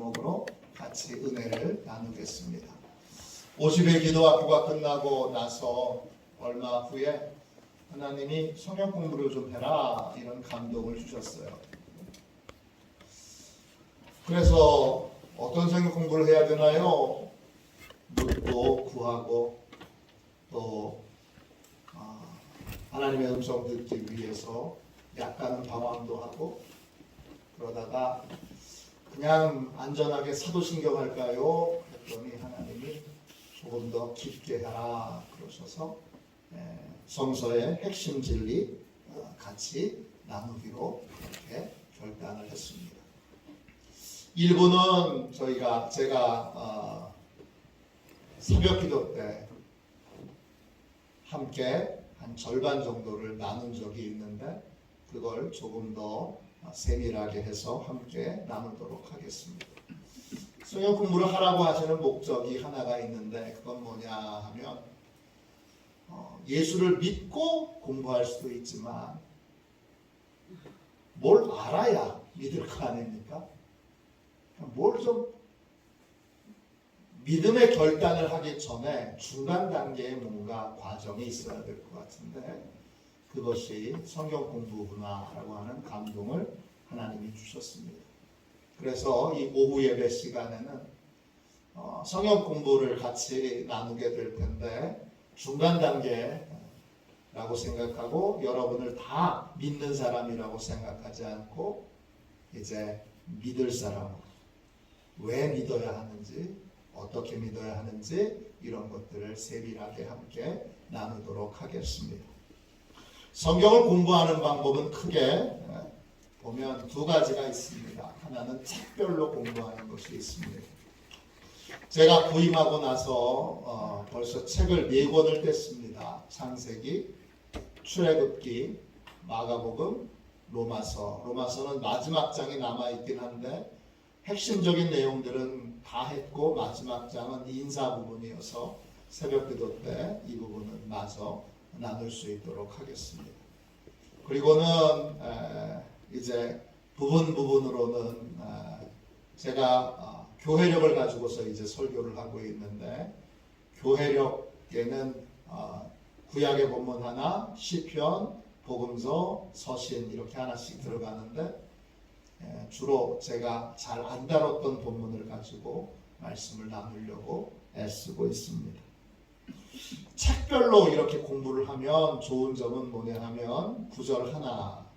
제목으로 같이 은혜를 나누겠습니다. 50일 기도 학교가 끝나고 나서 얼마 후에 하나님이 성경 공부를 좀 해라 이런 감동을 주셨어요. 그래서 어떤 성경 공부를 해야 되나요? 묻고 구하고 또 하나님의 음성 듣기 위해서 약간은 방황도 하고 그러다가 그냥 안전하게 사도신경 할까요? 했더니 하나님이 조금 더 깊게 하라 그러셔서 성서의 핵심 진리 같이 나누기로 이렇게 결단을 했습니다. 일부는 제가 새벽 기도 때 함께 한 절반 정도를 나눈 적이 있는데 그걸 조금 더 세밀하게 해서 함께 나누도록 하겠습니다. 성경 공부를 하라고 하시는 목적이 하나가 있는데 그건 뭐냐 하면 예수를 믿고 공부할 수도 있지만 뭘 알아야 믿을 거 아닙니까? 뭘 좀 믿음의 결단을 하기 전에 중간 단계에 뭔가 과정이 있어야 될 것 같은데 그것이 성경 공부구나라고 하는 감동을 하나님이 주셨습니다. 그래서 이 오후 예배 시간에는 성경 공부를 같이 나누게 될 텐데 중간 단계라고 생각하고 여러분을 다 믿는 사람이라고 생각하지 않고 이제 믿을 사람, 왜 믿어야 하는지 어떻게 믿어야 하는지 이런 것들을 세밀하게 함께 나누도록 하겠습니다. 성경을 공부하는 방법은 크게 보면 두 가지가 있습니다. 하나는 책별로 공부하는 것이 있습니다. 제가 부임하고 나서 벌써 책을 4권을 뗐습니다. 창세기, 출애굽기, 마가복음, 로마서. 로마서는 마지막 장이 남아있긴 한데 핵심적인 내용들은 다 했고 마지막 장은 인사 부분이어서 새벽 기도 때 이 부분은 마저 나눌 수 있도록 하겠습니다. 그리고는 이제 부분으로는 제가 교회력을 가지고서 이제 설교를 하고 있는데 교회력에는 구약의 본문 하나, 시편, 복음서, 서신 이렇게 하나씩 들어가는데 주로 제가 잘 안 다뤘던 본문을 가지고 말씀을 나누려고 애쓰고 있습니다. 책별로 이렇게 공부를 하면 좋은 점은 뭐냐 하면 구절 하나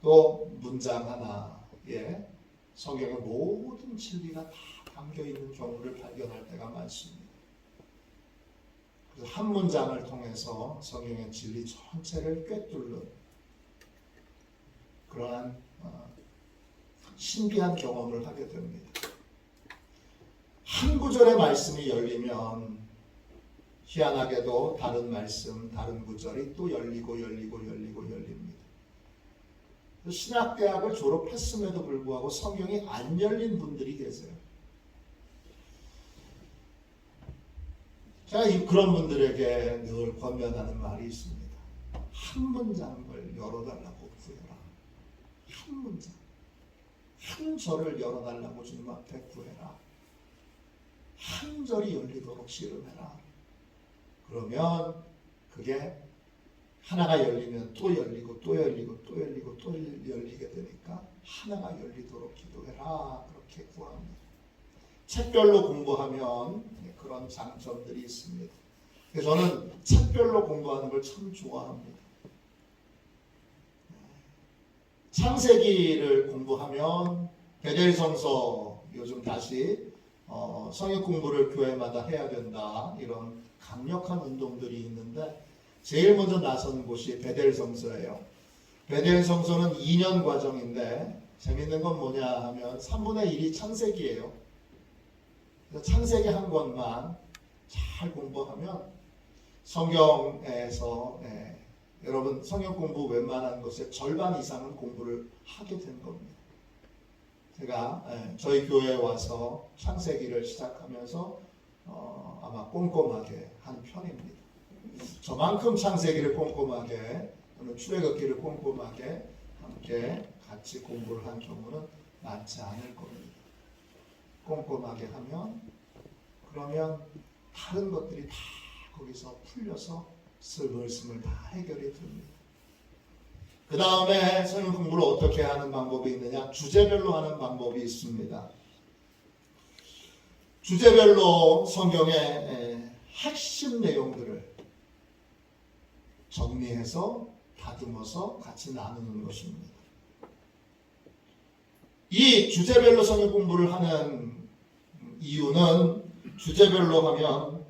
또 문장 하나에 성경의 모든 진리가 다 담겨있는 경우를 발견할 때가 많습니다. 그래서 한 문장을 통해서 성경의 진리 전체를 꿰뚫는 그러한 신비한 경험을 하게 됩니다. 한 구절의 말씀이 열리면 희한하게도 다른 말씀, 다른 구절이 또 열립니다. 신학대학을 졸업했음에도 불구하고 성경이 안 열린 분들이 계세요. 제가 그런 분들에게 늘 권면하는 말이 있습니다. 한 문장을 열어달라고 구해라. 한 문장. 한 절을 열어달라고 주님 앞에 구해라. 한 절이 열리도록 씨름해라. 그러면 그게 하나가 열리면 또 열리고 또 열리고 또 열리고 또 열리게 되니까 하나가 열리도록 기도해라. 그렇게 구합니다. 책별로 공부하면 그런 장점들이 있습니다. 그래서 저는 책별로 공부하는 걸 참 좋아합니다. 창세기를 공부하면 베델성서 요즘 다시 성경 공부를 교회마다 해야 된다 이런 강력한 운동들이 있는데 제일 먼저 나선 곳이 베델성서예요. 베델성서는 2년 과정인데 재밌는 건 뭐냐 하면 3분의 1이 창세기예요. 그래서 창세기 한 권만 잘 공부하면 성경에서 여러분 성경 공부 웬만한 것의 절반 이상은 공부를 하게 된 겁니다. 제가 저희 교회에 와서 창세기를 시작하면서 아마 꼼꼼하게 한 편입니다. 저만큼 창세기를 꼼꼼하게 또는 출애굽기를 꼼꼼하게 함께 같이 공부를 한 경우는 많지 않을 겁니다. 꼼꼼하게 하면 그러면 다른 것들이 다 거기서 풀려서 스물스물 다 해결이 됩니다. 그 다음에 성경 공부를 어떻게 하는 방법이 있느냐? 주제별로 하는 방법이 있습니다. 주제별로 성경의 핵심 내용들을 정리해서 다듬어서 같이 나누는 것입니다. 이 주제별로 성경 공부를 하는 이유는 주제별로 하면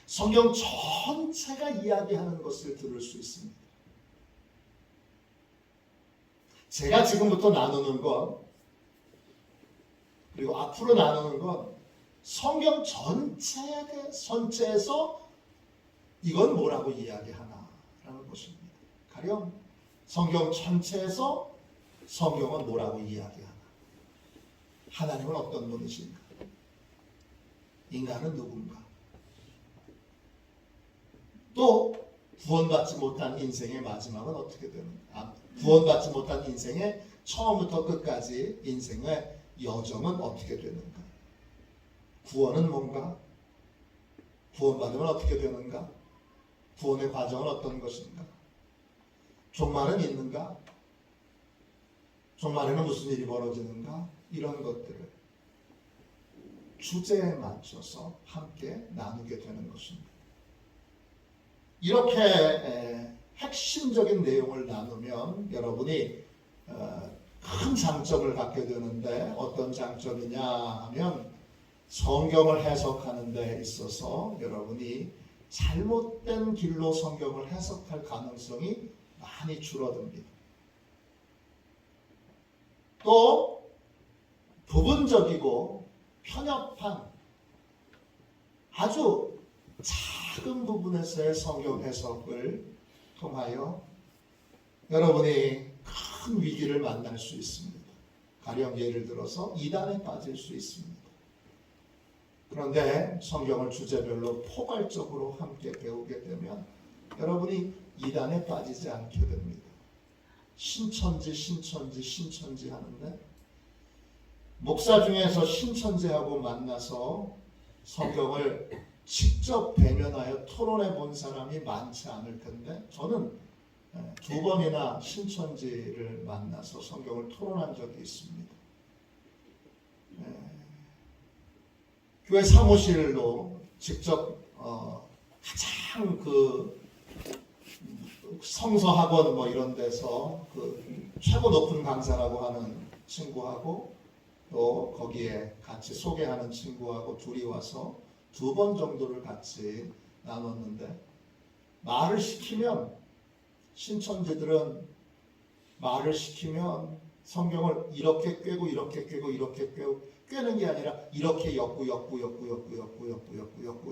성경 전체가 이야기하는 것을 들을 수 있습니다. 제가 지금부터 나누는 것 그리고 앞으로 나누는 건 성경 전체에서 이건 뭐라고 이야기하나라는 것입니다. 가령 성경 전체에서 성경은 뭐라고 이야기하나? 하나님은 어떤 분이신가? 인간은 누군가? 또 구원받지 못한 인생의 마지막은 어떻게 되는가? 구원받지 못한 인생의 처음부터 끝까지 인생의 여정은 어떻게 되는가? 구원은 뭔가? 구원받으면 어떻게 되는가? 구원의 과정은 어떤 것인가? 종말은 있는가? 종말에는 무슨 일이 벌어지는가? 이런 것들을 주제에 맞춰서 함께 나누게 되는 것입니다. 이렇게 핵심적인 내용을 나누면 여러분이 큰 장점을 갖게 되는데 어떤 장점이냐 하면 성경을 해석하는 데 있어서 여러분이 잘못된 길로 성경을 해석할 가능성이 많이 줄어듭니다. 또 부분적이고 편협한 아주 작은 부분에서의 성경 해석을 통하여 여러분이 큰 위기를 만날 수 있습니다. 가령 예를 들어서 이단에 빠질 수 있습니다. 그런데 성경을 주제별로 포괄적으로 함께 배우게 되면 여러분이 이단에 빠지지 않게 됩니다. 신천지 하는데 목사 중에서 신천지하고 만나서 성경을 직접 대면하여 토론해 본 사람이 많지 않을 텐데 저는 2번이나 신천지를 만나서 성경을 토론한 적이 있습니다. 교회 사무실로 직접 가장 성서학원 뭐 이런 데서 최고 높은 강사라고 하는 친구하고 또 거기에 같이 소개하는 친구하고 둘이 와서 2번 정도를 같이 나눴는데 말을 시키면 신천지들은 말을 시키면 성경을 이렇게 꿰고 이렇게 꿰고 이렇게 꿰고 꿰는 게 아니라 이렇게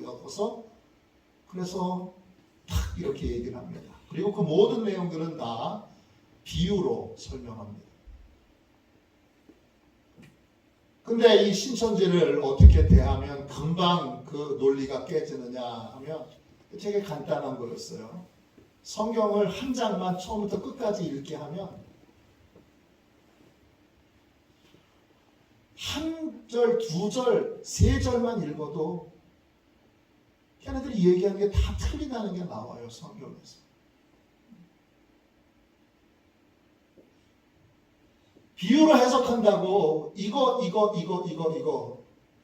엮어서 그래서 탁 이렇게 얘기를 합니다. 그리고 그 모든 내용들은 다 비유로 설명합니다. 근데 이 신천지를 어떻게 대하면 금방 그 논리가 깨지느냐 하면 되게 간단한 거였어요. 성경을 한 장만 처음부터 끝까지 읽게 하면 한 절, 2절, 3절만 읽어도 걔네들이 얘기하는 게 다 틀리다는 게 나와요. 성경에서. 비유로 해석한다고 이거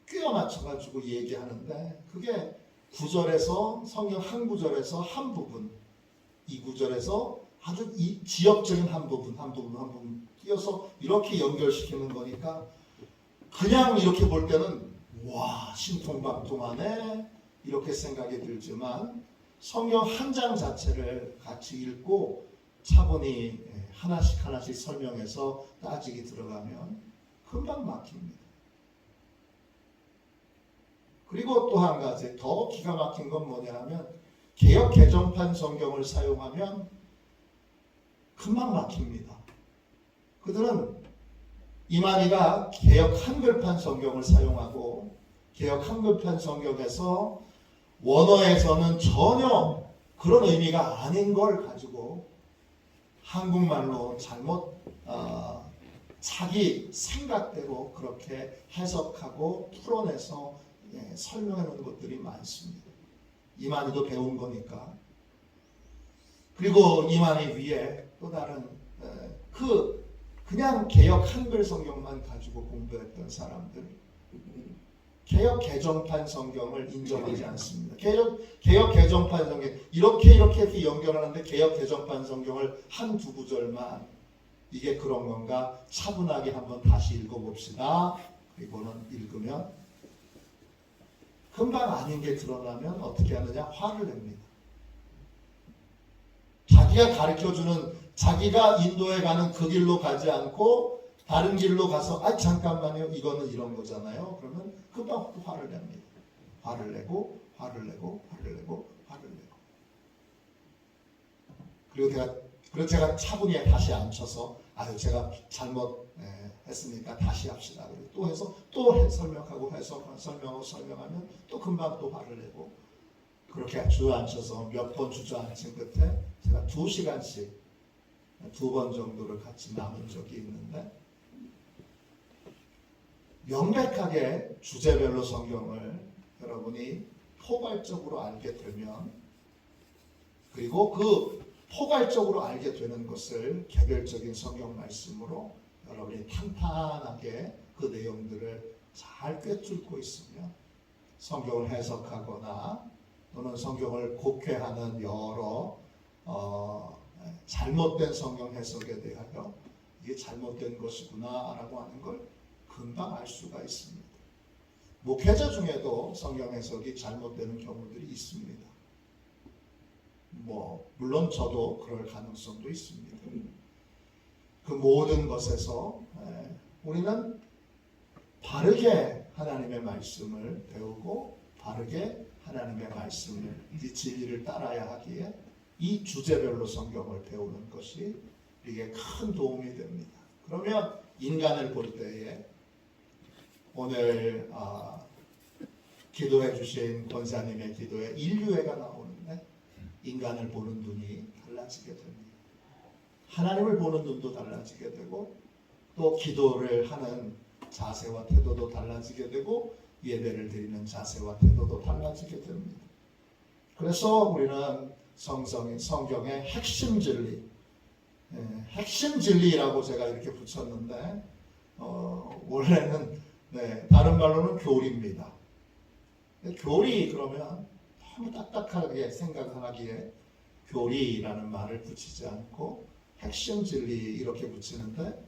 끼워 맞춰가지고 얘기하는데 그게 구절에서 성경 한 구절에서 한 부분 이 구절에서 아주 지역적인 한 부분 띄어서 이렇게 연결시키는 거니까 그냥 이렇게 볼 때는 와 신통방통하네 이렇게 생각이 들지만 성경 한 장 자체를 같이 읽고 차분히 하나씩 설명해서 따지기 들어가면 금방 막힙니다. 그리고 또 한 가지 더 기가 막힌 건 뭐냐 하면 개역 개정판 성경을 사용하면 금방 막힙니다. 그들은 이만희가 개역 한글판 성경을 사용하고 개역 한글판 성경에서 원어에서는 전혀 그런 의미가 아닌 걸 가지고 한국말로 잘못 자기 생각대로 그렇게 해석하고 풀어내서 설명해 놓은 것들이 많습니다. 이만희도 배운 거니까. 그리고 이만희 위에 또 다른 그냥 개역 한글 성경만 가지고 공부했던 사람들, 개역 개정판 성경을 인정하지 않습니다. 개역 개정판 성경 이렇게 연결하는데 개역 개정판 성경을 한두 구절만 이게 그런 건가 차분하게 한번 다시 읽어봅시다. 그리고는 읽으면 금방 아닌 게 드러나면 어떻게 하느냐? 화를 냅니다. 자기가 가르쳐주는, 자기가 인도에 가는 그 길로 가지 않고 다른 길로 가서 잠깐만요, 이거는 이런 거잖아요. 그러면 금방 화를 냅니다. 화를 내고 그리고 제가 차분히 다시 앉혀서 제가 잘못 했으니까 다시 합시다. 그리고 또 해서 또 설명하고 설명하면 또 금방 또 화를 내고, 그렇게 주저앉혀서 몇 번 주저앉힌 끝에 제가 2시간씩 2번 정도를 같이 남은 적이 있는데, 명백하게 주제별로 성경을 여러분이 포괄적으로 알게 되면, 그리고 그 포괄적으로 알게 되는 것을 개별적인 성경 말씀으로 여러분이 탄탄하게 그 내용들을 잘 꿰뚫고 있으면 성경을 해석하거나 또는 성경을 곡해하는 여러 잘못된 성경 해석에 대하여 이게 잘못된 것이구나 라고 하는 걸 금방 알 수가 있습니다. 목회자 중에도 성경 해석이 잘못되는 경우들이 있습니다. 물론 저도 그럴 가능성도 있습니다. 그 모든 것에서 우리는 바르게 하나님의 말씀을 배우고 바르게 하나님의 말씀을, 이 진리를 따라야 하기에 이 주제별로 성경을 배우는 것이 우리에게 큰 도움이 됩니다. 그러면 인간을 볼 때에 오늘 기도해 주신 권사님의 기도에 인류애가 나오는데 인간을 보는 눈이 달라지게 됩니다. 하나님을 보는 눈도 달라지게 되고 또 기도를 하는 자세와 태도도 달라지게 되고 예배를 드리는 자세와 태도도 달라지게 됩니다. 그래서 우리는 성경의 핵심 진리, 핵심 진리라고 제가 이렇게 붙였는데 원래는 다른 말로는 교리입니다. 교리 그러면 너무 딱딱하게 생각하기에 교리라는 말을 붙이지 않고 핵심 진리 이렇게 붙이는데,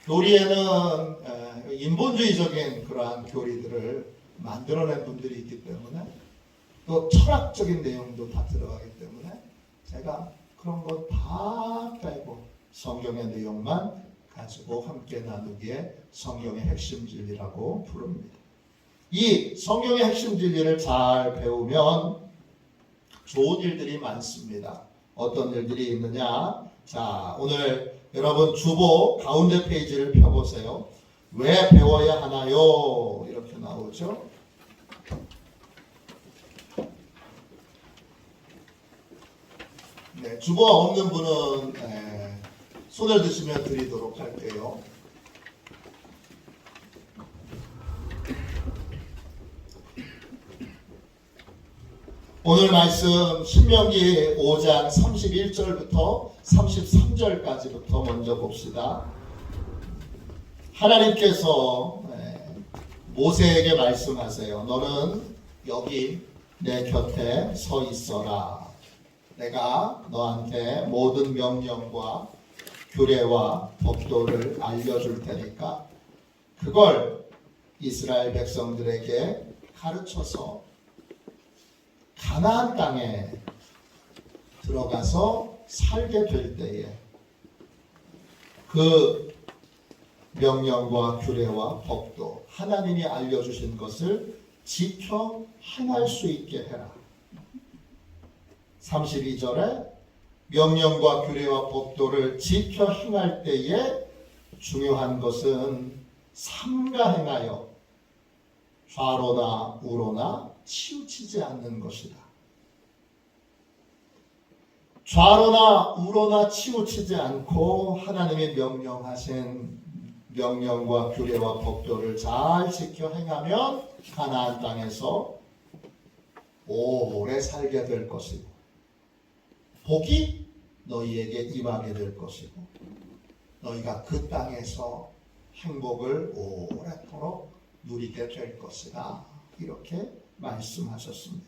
교리에는 인본주의적인 그러한 교리들을 만들어낸 분들이 있기 때문에 또 철학적인 내용도 다 들어가기 때문에 제가 그런 거 다 빼고 성경의 내용만 가지고 함께 나누기에 성경의 핵심 진리라고 부릅니다. 이 성경의 핵심 진리를 잘 배우면 좋은 일들이 많습니다. 어떤 일들이 있느냐? 자, 오늘 여러분 주보 가운데 페이지를 펴보세요. 왜 배워야 하나요? 이렇게 나오죠. 주보가 없는 분은 손을 드시면 드리도록 할게요. 오늘 말씀 신명기 5장 31절부터 33절까지부터 먼저 봅시다. 하나님께서 모세에게 말씀하세요. 너는 여기 내 곁에 서 있어라. 내가 너한테 모든 명령과 규례와 법도를 알려줄 테니까 그걸 이스라엘 백성들에게 가르쳐서 가나안 땅에 들어가서 살게 될 때에 그 명령과 규례와 법도 하나님이 알려주신 것을 지켜 행할 수 있게 해라. 32절에 명령과 규례와 법도를 지켜 행할 때에 중요한 것은 삼가 행하여 좌로나 우로나 치우치지 않는 것이다. 좌로나 우로나 치우치지 않고 하나님이 명령하신 명령과 규례와 법도를 잘 지켜 행하면 가나안 땅에서 오래 살게 될 것이고 복이 너희에게 임하게 될 것이고 너희가 그 땅에서 행복을 오래도록 누리게 될 것이다. 이렇게 말씀하셨습니다.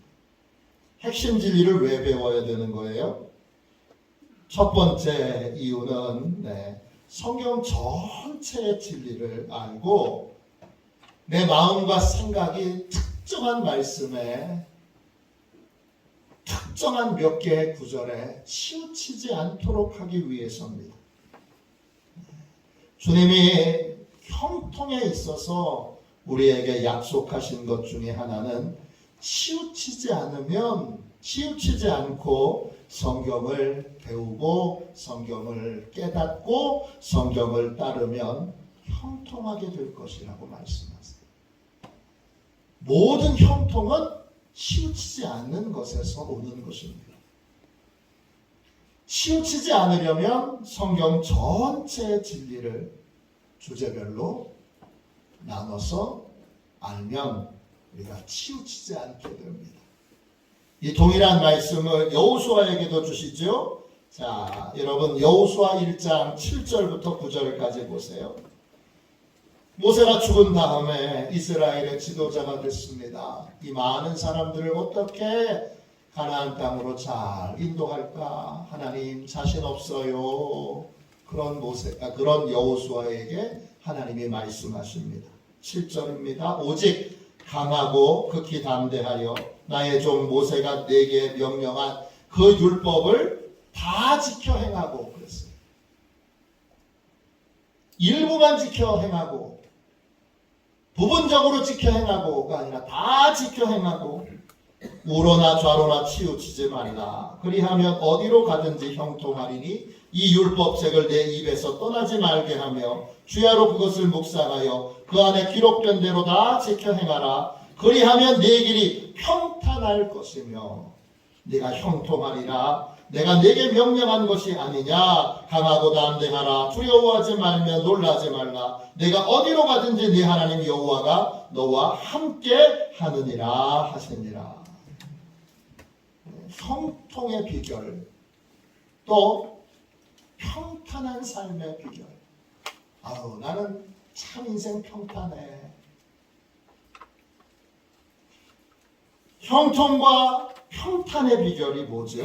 핵심 진리를 왜 배워야 되는 거예요? 첫 번째 이유는 성경 전체의 진리를 알고 내 마음과 생각이 특정한 말씀에 특정한 몇 개의 구절에 치우치지 않도록 하기 위해서입니다. 주님이 형통에 있어서 우리에게 약속하신 것 중에 하나는 치우치지 않고 성경을 배우고 성경을 깨닫고 성경을 따르면 형통하게 될 것이라고 말씀하세요. 모든 형통은 치우치지 않는 것에서 오는 것입니다. 치우치지 않으려면 성경 전체의 진리를 주제별로 나눠서 알면 우리가 치우치지 않게 됩니다. 이 동일한 말씀을 여호수아에게도 주시죠. 자, 여러분 여호수아 1장 7절부터 9절까지 보세요. 모세가 죽은 다음에 이스라엘의 지도자가 됐습니다. 이 많은 사람들을 어떻게 가나안 땅으로 잘 인도할까? 하나님 자신 없어요. 그런 여호수아에게 하나님이 말씀하십니다. 7절입니다. 오직 강하고 극히 담대하여 나의 종 모세가 내게 명령한 그 율법을 다 지켜 행하고 그랬어요. 일부만 지켜 행하고 부분적으로 지켜 행하고가 아니라 다 지켜 행하고 우로나 좌로나 치우치지 말라. 그리하면 어디로 가든지 형통하리니 이 율법책을 내 입에서 떠나지 말게 하며 주야로 그것을 묵상하여 그 안에 기록된 대로 다 지켜 행하라. 그리하면 네 길이 평탄할 것이며 네가 형통하리라. 내가 내게 명령한 것이 아니냐. 강하고 담대하라. 두려워하지 말며 놀라지 말라. 내가 어디로 가든지 네 하나님 여호와가 너와 함께 하느니라 하시니라. 형통의 비결, 또 평탄한 삶의 비결. 나는 참 인생 평탄해. 형통과 평탄의 비결이 뭐죠?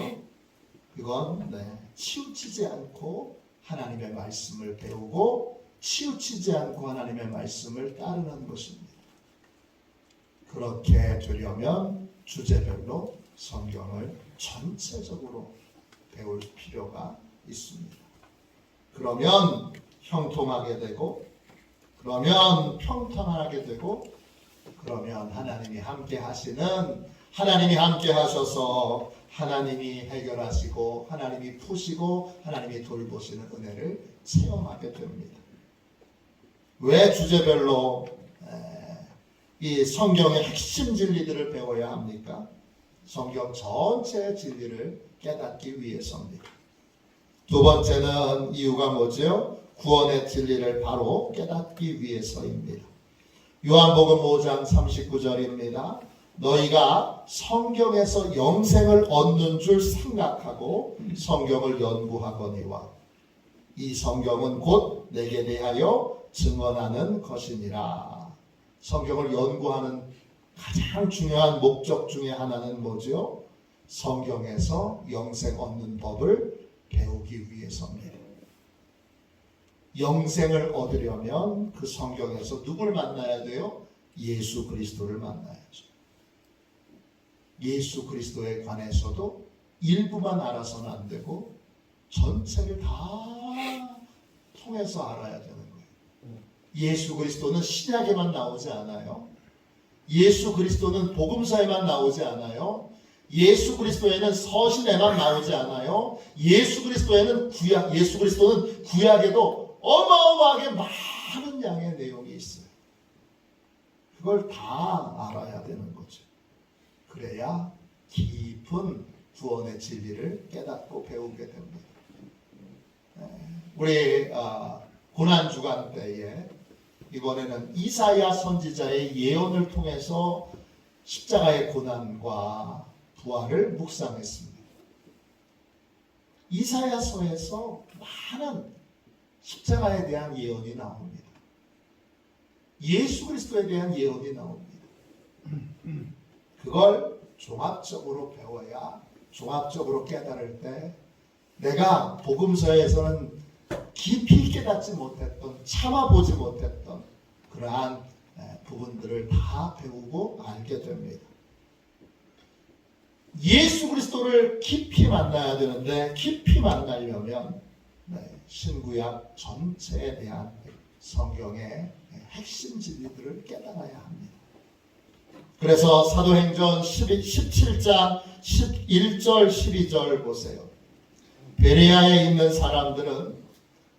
그건 치우치지 않고 하나님의 말씀을 배우고 치우치지 않고 하나님의 말씀을 따르는 것입니다. 그렇게 되려면 주제별로 성경을 전체적으로 배울 필요가 있습니다. 그러면 형통하게 되고, 그러면 평탄하게 되고, 그러면 하나님이 함께 하셔서 하나님이 해결하시고 하나님이 푸시고 하나님이 돌보시는 은혜를 체험하게 됩니다. 왜 주제별로 이 성경의 핵심 진리들을 배워야 합니까? 성경 전체의 진리를 깨닫기 위해서입니다. 두 번째는 이유가 뭐죠? 구원의 진리를 바로 깨닫기 위해서입니다. 요한복음 5장 39절입니다. 너희가 성경에서 영생을 얻는 줄 생각하고 성경을 연구하거니와 이 성경은 곧 내게 대하여 증언하는 것이니라. 성경을 연구하는 가장 중요한 목적 중에 하나는 뭐죠? 성경에서 영생 얻는 법을 배우기 위해서입니다. 영생을 얻으려면 그 성경에서 누굴 만나야 돼요? 예수 그리스도를 만나야죠. 예수 그리스도에 관해서도 일부만 알아서는 안 되고 전체를 다 통해서 알아야 되는 거예요. 예수 그리스도는 신약에만 나오지 않아요. 예수 그리스도는 복음서에만 나오지 않아요. 예수 그리스도에는 서신에만 나오지 않아요. 예수 그리스도는 구약에도 어마어마하게 많은 양의 내용이 있어요. 그걸 다 알아야 되는 거죠. 그래야 깊은 구원의 진리를 깨닫고 배우게 됩니다. 우리 고난주간 때에 이번에는 이사야 선지자의 예언을 통해서 십자가의 고난과 부활을 묵상했습니다. 이사야서에서 많은 십자가에 대한 예언이 나옵니다. 예수 그리스도에 대한 예언이 나옵니다. 그걸 종합적으로 배워야, 종합적으로 깨달을 때 내가 복음서에서는 깊이 깨닫지 못했던, 참아보지 못했던 그러한 부분들을 다 배우고 알게 됩니다. 예수 그리스도를 깊이 만나야 되는데, 깊이 만나려면 신구약 전체에 대한 성경의 핵심 진리들을 깨달아야 합니다. 그래서 사도행전 17장 11절 12절 보세요. 베레아에 있는 사람들은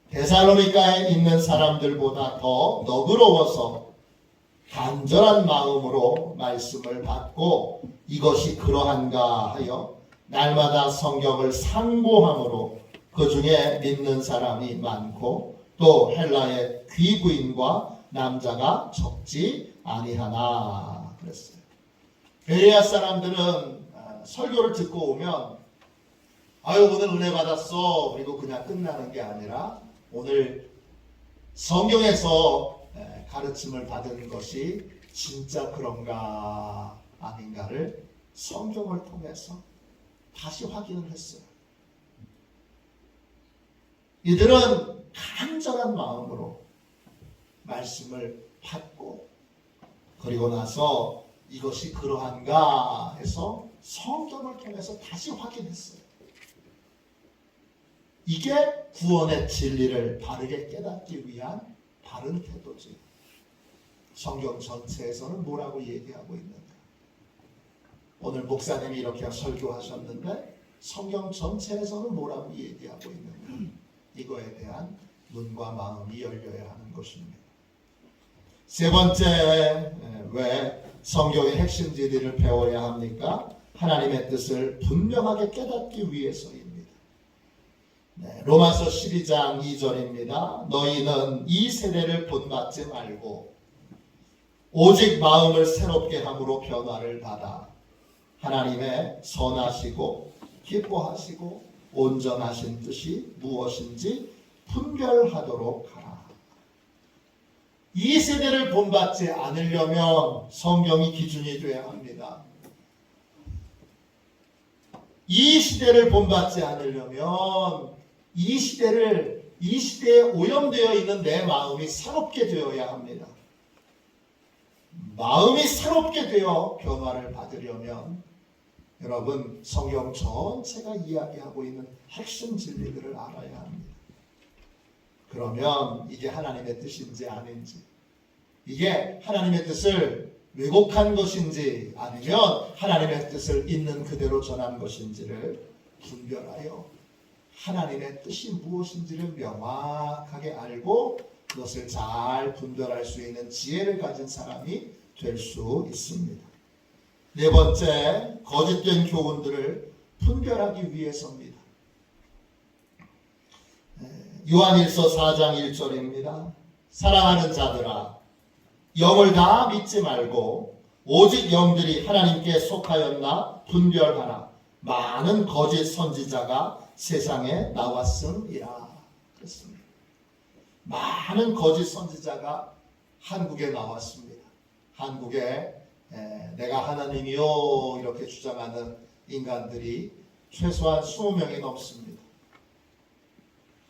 데살로니가에 있는 사람들보다 더 너그러워서 간절한 마음으로 말씀을 받고 이것이 그러한가 하여 날마다 성경을 상고함으로 그 중에 믿는 사람이 많고 또 헬라의 귀부인과 남자가 적지 아니하나 그랬어요. 베레아 사람들은 설교를 듣고 오면 아유 오늘 은혜 받았어 그리고 그냥 끝나는 게 아니라 오늘 성경에서 가르침을 받은 것이 진짜 그런가 아닌가를 성경을 통해서 다시 확인을 했어요. 이들은 간절한 마음으로 말씀을 받고 그리고 나서 이것이 그러한가 해서 성경을 통해서 다시 확인했어요. 이게 구원의 진리를 바르게 깨닫기 위한 바른 태도지. 성경 전체에서는 뭐라고 얘기하고 있는가? 오늘 목사님이 이렇게 설교하셨는데 성경 전체에서는 뭐라고 얘기하고 있는가? 이거에 대한 눈과 마음이 열려야 하는 것입니다. 세 번째, 왜 성경의 핵심 진리를 배워야 합니까? 하나님의 뜻을 분명하게 깨닫기 위해서입니다. 로마서 12장 2절입니다. 너희는 이 세대를 본받지 말고 오직 마음을 새롭게 함으로 변화를 받아 하나님의 선하시고 기뻐하시고 온전하신 뜻이 무엇인지 분별하도록 하라. 이 세대를 본받지 않으려면 성경이 기준이 되어야 합니다. 이 시대를 본받지 않으려면 이 시대에 오염되어 있는 내 마음이 새롭게 되어야 합니다. 마음이 새롭게 되어 변화를 받으려면 여러분 성경 전체가 이야기하고 있는 핵심 진리들을 알아야 합니다. 그러면 이게 하나님의 뜻인지 아닌지, 이게 하나님의 뜻을 왜곡한 것인지 아니면 하나님의 뜻을 있는 그대로 전한 것인지를 분별하여 하나님의 뜻이 무엇인지를 명확하게 알고 그것을 잘 분별할 수 있는 지혜를 가진 사람이 될 수 있습니다. 네 번째, 거짓된 교훈들을 분별하기 위해서입니다. 요한일서 4장 1절입니다. 사랑하는 자들아, 영을 다 믿지 말고 오직 영들이 하나님께 속하였나 분별하라. 많은 거짓 선지자가 세상에 나왔음이라. 그렇습니다. 많은 거짓 선지자가 한국에 나왔습니다. 한국에 내가 하나님이요 이렇게 주장하는 인간들이 최소한 20명이 넘습니다.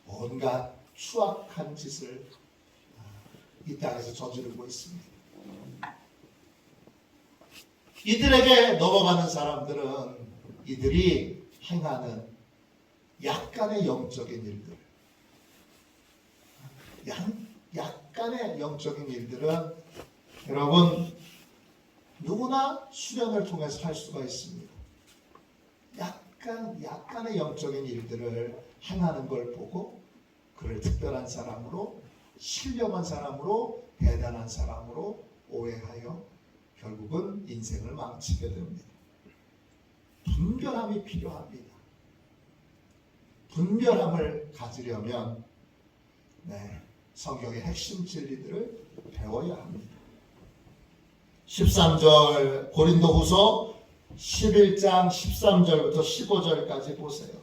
온갖 추악한 짓을 이 땅에서 저지르고 있습니다. 이들에게 넘어가는 사람들은 이들이 행하는 약간의 영적인 일들, 약간의 영적인 일들은 여러분 누구나 수련을 통해서 할 수가 있습니다. 약간의 영적인 일들을 행하는 걸 보고 그를 특별한 사람으로, 신령한 사람으로, 대단한 사람으로 오해하여 결국은 인생을 망치게 됩니다. 분별함이 필요합니다. 분별함을 가지려면 성경의 핵심 진리들을 배워야 합니다. 13절 고린도후서 11장 13절부터 15절까지 보세요.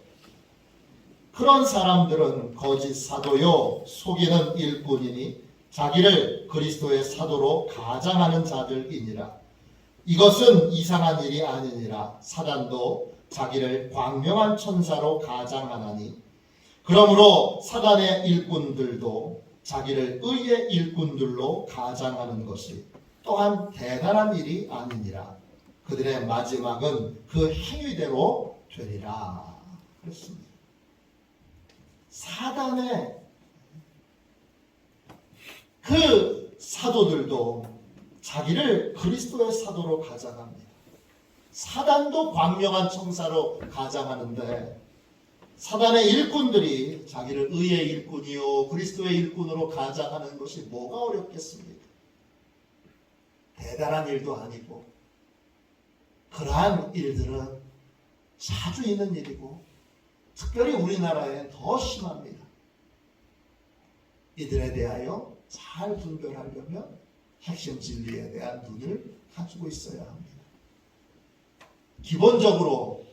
그런 사람들은 거짓 사도요 속이는 일꾼이니 자기를 그리스도의 사도로 가장하는 자들이니라. 이것은 이상한 일이 아니니라. 사단도 자기를 광명한 천사로 가장하나니 그러므로 사단의 일꾼들도 자기를 의의 일꾼들로 가장하는 것이 또한 대단한 일이 아니니라. 그들의 마지막은 그 행위대로 되리라. 그렇습니다. 사단의 그 사도들도 자기를 그리스도의 사도로 가장합니다. 사단도 광명한 천사로 가장하는데 사단의 일꾼들이 자기를 의의 일꾼이요 그리스도의 일꾼으로 가장하는 것이 뭐가 어렵겠습니까? 대단한 일도 아니고 그러한 일들은 자주 있는 일이고 특별히 우리나라에 더 심합니다. 이들에 대하여 잘 분별하려면 핵심 진리에 대한 눈을 가지고 있어야 합니다. 기본적으로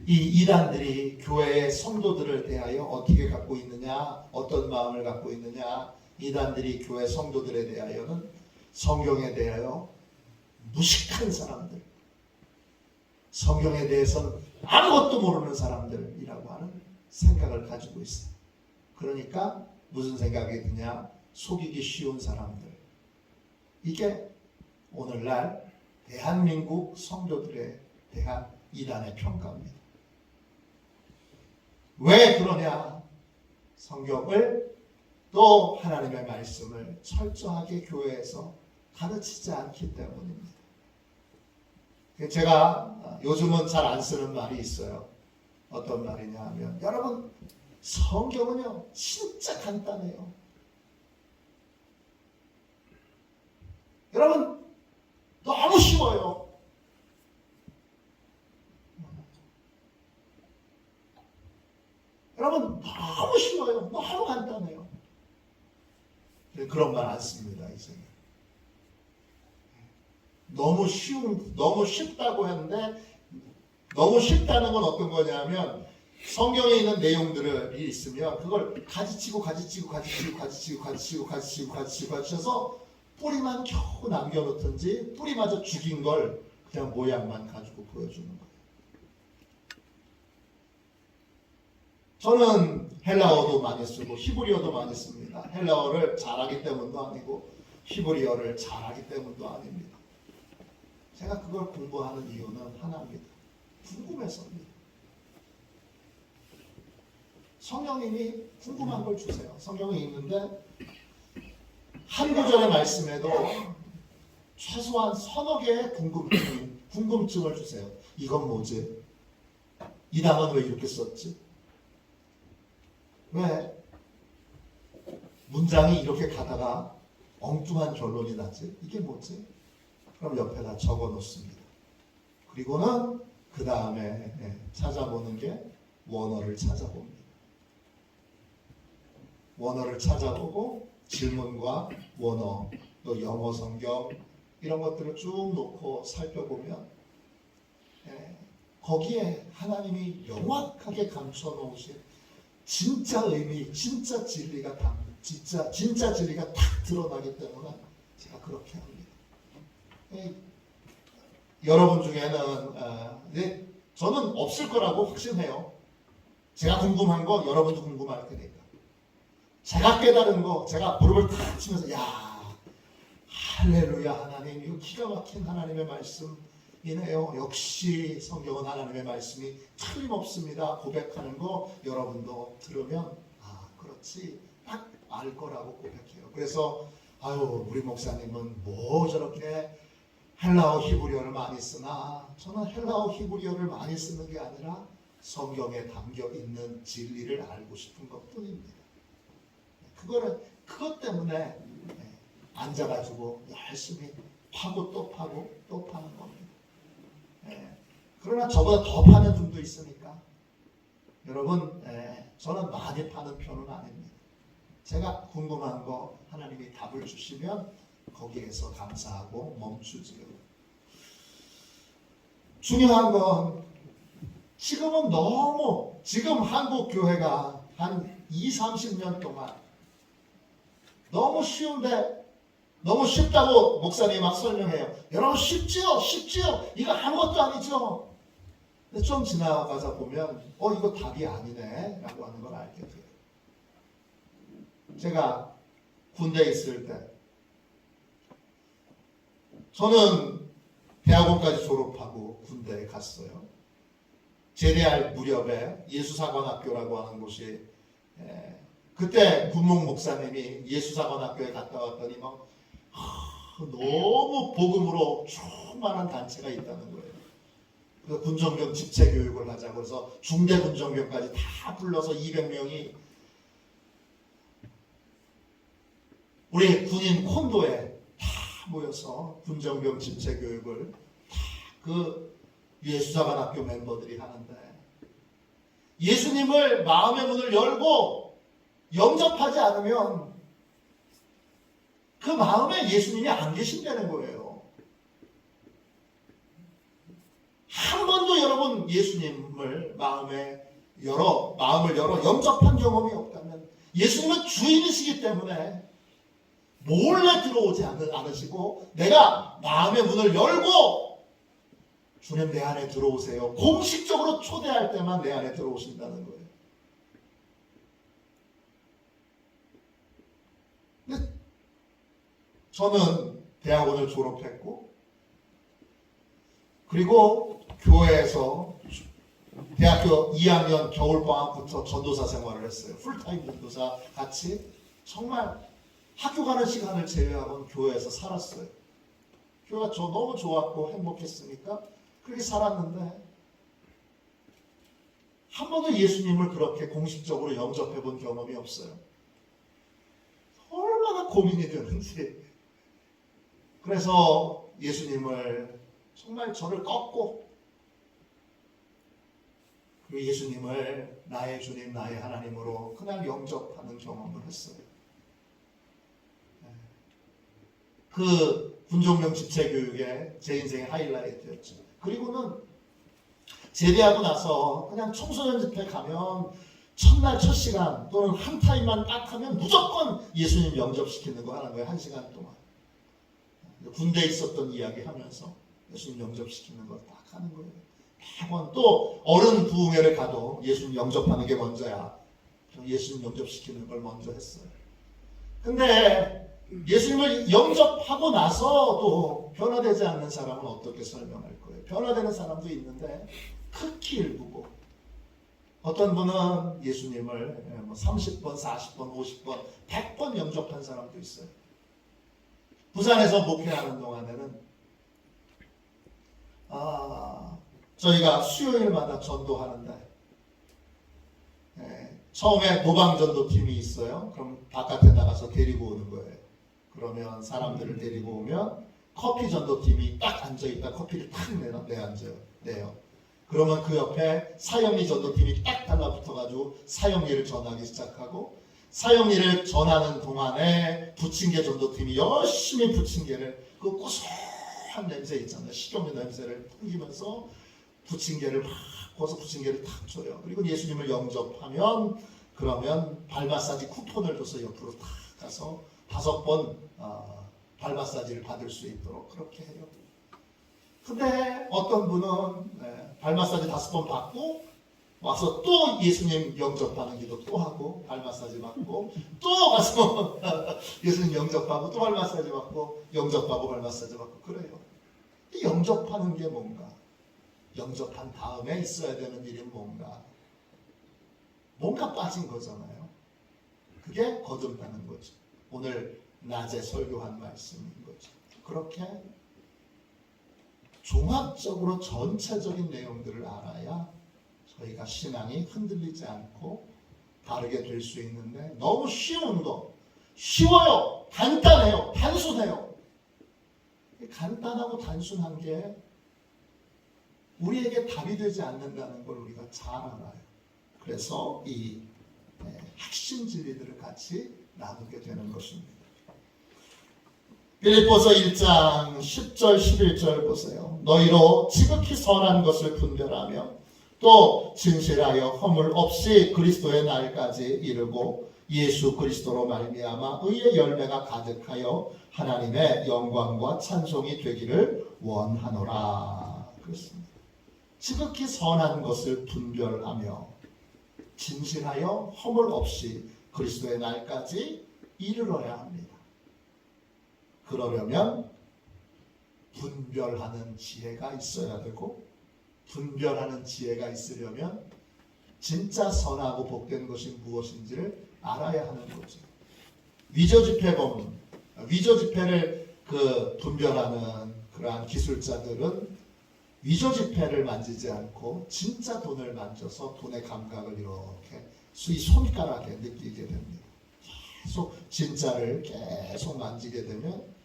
이 이단들이 교회의 성도들을 대하여 어떻게 갖고 있느냐, 어떤 마음을 갖고 있느냐, 이단들이 교회 성도들에 대하여는 성경에 대하여 무식한 사람들, 성경에 대해서는 아무것도 모르는 사람들이라고 하는 생각을 가지고 있어요. 그러니까 무슨 생각이 드냐? 속이기 쉬운 사람들. 이게 오늘날 대한민국 성도들에 대한 이단의 평가입니다. 왜 그러냐? 성경을 또 하나님의 말씀을 철저하게 교회에서 가르치지 않기 때문입니다. 제가 요즘은 잘 안 쓰는 말이 있어요. 어떤 말이냐 하면 여러분 성경은요 진짜 간단해요. 여러분 너무 쉬워요. 여러분 너무 쉬워요. 너무 간단해요. 그런 말 안 씁니다. 이제 너무 쉽다고 했는데 너무 쉽다는 건 어떤 거냐면 성경에 있는 내용들이 있으면 그걸 가지치고 가지쳐서 뿌리만 겨우 남겨놓든지 뿌리마저 죽인 걸 그냥 모양만 가지고 보여주는 거예요. 저는 헬라어도 많이 쓰고 히브리어도 많이 씁니다. 헬라어를 잘하기 때문도 아니고 히브리어를 잘하기 때문도 아닙니다. 제가 그걸 공부하는 이유는 하나입니다. 궁금해서입니다. 성령님이 궁금한 걸 주세요. 성경이 있는데 한 구절의 말씀에도 최소한 서너 개의 궁금증을 주세요. 이건 뭐지? 이 단어는 왜 이렇게 썼지? 왜 문장이 이렇게 가다가 엉뚱한 결론이 나지? 이게 뭐지? 그럼 옆에다 적어 놓습니다. 그리고는 그 다음에 찾아보는 게 원어를 찾아봅니다. 원어를 찾아보고 질문과 원어, 또 영어 성경 이런 것들을 쭉 놓고 살펴보면 거기에 하나님이 명확하게 감춰 놓으신 진짜 의미, 진짜 진리가 진짜 진리가 딱 드러나기 때문에 제가 그렇게 합니다. 여러분 중에는 저는 없을 거라고 확신해요. 제가 궁금한 거 여러분도 궁금할 테니까. 제가 깨달은 거 제가 무릎을 탁 치면서 야 할렐루야 하나님 이거 기가 막힌 하나님의 말씀이네요. 역시 성경은 하나님의 말씀이 틀림없습니다. 고백하는 거 여러분도 들으면 아 그렇지 딱 알 거라고 고백해요. 그래서 아유 우리 목사님은 뭐 저렇게 헬라어 히브리어를 많이 쓰나? 저는 헬라어 히브리어를 많이 쓰는 게 아니라 성경에 담겨 있는 진리를 알고 싶은 것뿐입니다. 그것 때문에 앉아가지고 열심히 파고 또 파고 또 파는 겁니다. 그러나 저보다 더 파는 분도 있으니까 여러분 저는 많이 파는 편은 아닙니다. 제가 궁금한 거 하나님이 답을 주시면 거기에서 감사하고 멈추지요. 중요한 건 지금은 지금 한국 교회가 한 20-30년 동안 너무 쉬운데 너무 쉽다고 목사님이 막 설명해요. 여러분 쉽지요? 이거 아무것도 아니죠? 근데 좀 지나가서 보면 이거 답이 아니네 라고 하는 걸 알게 돼요. 제가 군대에 있을 때 저는 대학원까지 졸업하고 군대에 갔어요. 제대할 무렵에 예수사관학교라고 하는 곳이 그때 군목 목사님이 예수사관학교에 갔다 왔더니 막 너무 복음으로 충만한 단체가 있다는 거예요. 그래서 군정병 집체 교육을 하자고 해서 중대 군정병까지 다 불러서 200명이 우리 군인 콘도에 다 모여서 군정병 집체 교육을 다 그 예수사관학교 멤버들이 하는데 예수님을 마음의 문을 열고 영접하지 않으면 그 마음에 예수님이 안 계신다는 거예요. 한 번도 여러분 예수님을 마음을 열어 영접한 경험이 없다면 예수님은 주인이시기 때문에 몰래 들어오지 않으시고 내가 마음의 문을 열고 주님 내 안에 들어오세요. 공식적으로 초대할 때만 내 안에 들어오신다는 거예요. 근데 저는 대학원을 졸업했고 그리고 교회에서 대학교 2학년 겨울방학부터 전도사 생활을 했어요. 풀타임 전도사 같이 정말 학교 가는 시간을 제외하고는 교회에서 살았어요. 교회가 너무 좋았고 행복했으니까 그렇게 살았는데 한 번도 예수님을 그렇게 공식적으로 영접해 본 경험이 없어요. 얼마나 고민이 되는지. 그래서 예수님을 정말 저를 꺾고 그 예수님을 나의 주님, 나의 하나님으로 그냥 영접하는 경험을 했어요. 그 군종병 집체교육에 제 인생의 하이라이트였죠. 그리고는 제대하고 나서 그냥 청소년 집회 가면 첫날 첫 시간 또는 한 타임만 딱 하면 무조건 예수님 영접시키는 거 하는 거예요. 1시간 동안. 군대에 있었던 이야기 하면서 예수님 영접시키는 거 딱 하는 거예요. 매번 또 어른 부흥회를 가도 예수님 영접하는 게 먼저야. 예수님 영접시키는 걸 먼저 했어요. 근데 예수님을 영접하고 나서도 변화되지 않는 사람은 어떻게 설명할 거예요? 변화되는 사람도 있는데 극히 일부고 어떤 분은 예수님을 30번, 40번, 50번, 100번 영접한 사람도 있어요. 부산에서 목회하는 동안에는 저희가 수요일마다 전도하는데 처음에 노방전도팀이 있어요. 그럼 바깥에 나가서 데리고 오는 거예요. 그러면 사람들을 데리고 오면 커피 전도팀이 딱 앉아있다 커피를 탁 내요. 그러면 그 옆에 사형리 전도팀이 딱 달라붙어가지고 사형리를 전하기 시작하고 사형리를 전하는 동안에 부침개 전도팀이 열심히 부침개를 그 고소한 냄새 있잖아요. 식용유 냄새를 풍기면서 부침개를 막 거기서 부침개를 탁 줘요. 그리고 예수님을 영접하면 그러면 발 마사지 쿠폰을 줘서 옆으로 탁 가서 5번 발 마사지를 받을 수 있도록 그렇게 해요. 근데 어떤 분은 발 마사지 5번 받고 와서 또 예수님 영접하는 기도 또 하고 발 마사지 받고 또 가서 예수님 영접하고 또 발 마사지 받고 영접하고 발 마사지 받고 그래요. 이 영접하는 게 뭔가? 영접한 다음에 있어야 되는 일이 뭔가 빠진 거잖아요. 그게 거듭나는 거죠. 오늘 낮에 설교한 말씀인 거죠. 그렇게 종합적으로 전체적인 내용들을 알아야 저희가 신앙이 흔들리지 않고 바르게 될 수 있는데 너무 쉬운 거, 쉬워요, 간단해요, 단순해요. 간단하고 단순한 게 우리에게 답이 되지 않는다는 걸 우리가 잘 알아요. 그래서 이 핵심 진리들을 같이 나누게 되는 것입니다. 빌립보서 1장 10절 11절 보세요. 너희로 지극히 선한 것을 분별하며 또 진실하여 허물 없이 그리스도의 날까지 이르고 예수 그리스도로 말미암아 의의 열매가 가득하여 하나님의 영광과 찬송이 되기를 원하노라. 그렇습니다. 지극히 선한 것을 분별하며 진실하여 허물 없이 그리스도의 날까지 이르러야 합니다. 그러려면 분별하는 지혜가 있어야 되고, 분별하는 지혜가 있으려면 진짜 선하고 복된 것이 무엇인지를 알아야 하는 거죠. 위조 지폐 보면 위조 지폐를 분별하는 그러한 기술자들은 위조 지폐를 만지지 않고 진짜 돈을 만져서 돈의 감각을 이렇게 이 손가락에 느끼게 됩니다. 계속 진짜를 계속 만지게 되면,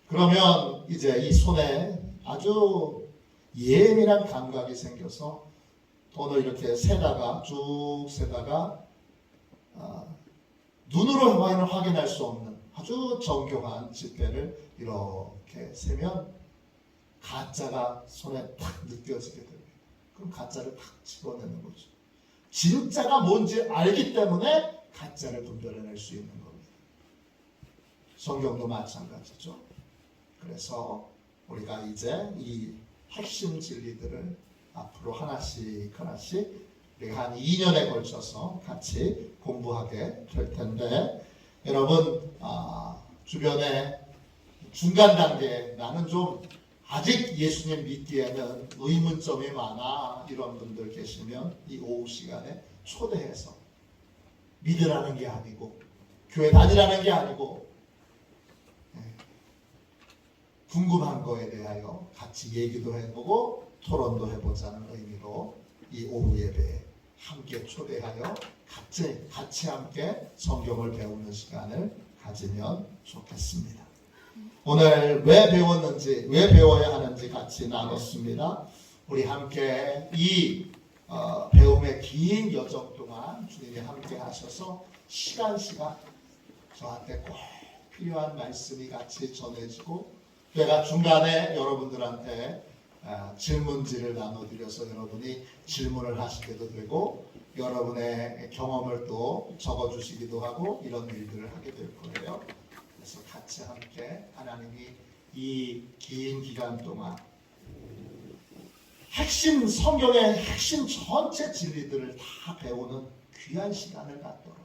그러면 이제 이 손에 아주 예민한 감각이 생겨서 돈을 이렇게 세다가 쭉 세다가 눈으로 확인할 수 없는 아주 정교한 지폐를 이렇게 세면 가짜가 손에 탁 느껴지게 됩니다. 그럼 가짜를 탁 집어내는 거죠. 진짜가 뭔지 알기 때문에 가짜를 분별해낼 수 있는 겁니다. 성경도 마찬가지죠. 그래서 우리가 이제 이 핵심 진리들을 앞으로 하나씩 우리가 한 2년에 걸쳐서 같이 공부하게 될 텐데, 여러분 주변에 중간 단계 나는 좀 아직 예수님 믿기에는 의문점이 많아 이런 분들 계시면 이 오후 시간에 초대해서 믿으라는 게 아니고 교회 다니라는 게 아니고 궁금한 거에 대하여 같이 얘기도 해보고 토론도 해보자는 의미로 이 오후 예배에 함께 초대하여 같이 함께 성경을 배우는 시간을 가지면 좋겠습니다. 오늘 왜 배웠는지, 왜 배워야 하는지 같이 나눴습니다. 우리 함께 이 배움의 긴 여정 동안 주님이 함께 하셔서 시간 저한테 꼭 필요한 말씀이 같이 전해지고, 제가 중간에 여러분들한테 질문지를 나눠드려서 여러분이 질문을 하시게도 되고 여러분의 경험을 또 적어주시기도 하고 이런 일들을 하게 될 거예요. 그래서 같이 함께 하나님이 이 긴 기간 동안 성경의 핵심 전체 진리들을 다 배우는 귀한 시간을 갖도록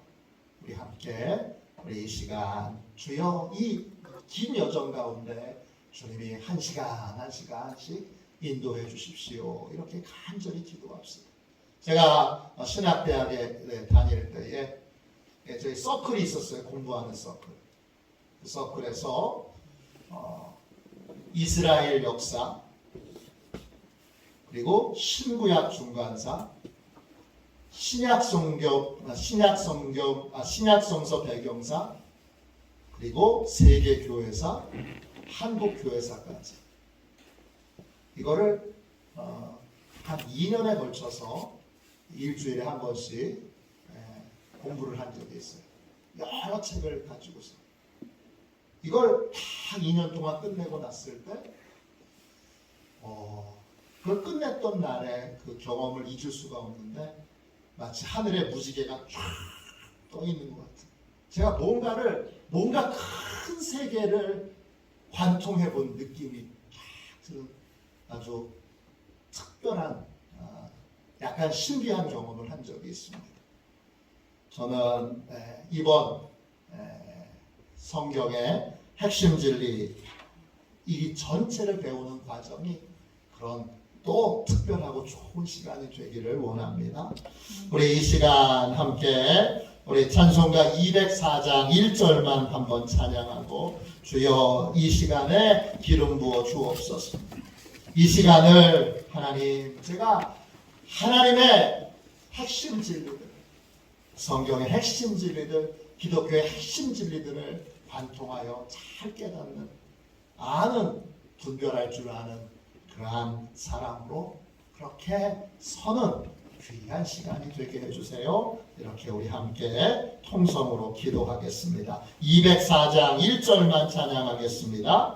우리 함께 우리 이 시간 주여 이 긴 여정 가운데 주님이 한 시간씩 인도해 주십시오. 이렇게 간절히 기도합시다. 제가 신학대학에 다닐 때에 저희 서클이 있었어요. 공부하는 서클. 그 서클에서 이스라엘 역사, 그리고 신구약 중간사, 신약성서 배경사, 그리고 세계교회사, 한국교회사까지 이거를 한 2년에 걸쳐서 일주일에 한 번씩 공부를 한 적이 있어요. 여러 책을 가지고서 이걸 다 2년 동안 끝내고 났을 때 그걸 끝냈던 날에 그 경험을 잊을 수가 없는데 마치 하늘에 무지개가 쫙 떠 있는 것 같아요. 제가 뭔가 큰 세계를 관통해 본 느낌이 아주 특별한 약간 신비한 경험을 한 적이 있습니다. 저는 이번 성경의 핵심 진리 이 전체를 배우는 과정이 그런 또 특별하고 좋은 시간이 되기를 원합니다. 우리 이 시간 함께 우리 찬송가 204장 1절만 한번 찬양하고 주여 이 시간에 기름 부어 주옵소서. 이 시간을 하나님, 제가 하나님의 핵심 진리들, 성경의 핵심 진리들, 기독교의 핵심 진리들을 관통하여 잘 깨닫는, 분별할 줄 아는 그러한 사람으로 그렇게 서는 귀한 시간이 되게 해주세요. 이렇게 우리 함께 통성으로 기도하겠습니다. 204장 1절만 찬양하겠습니다.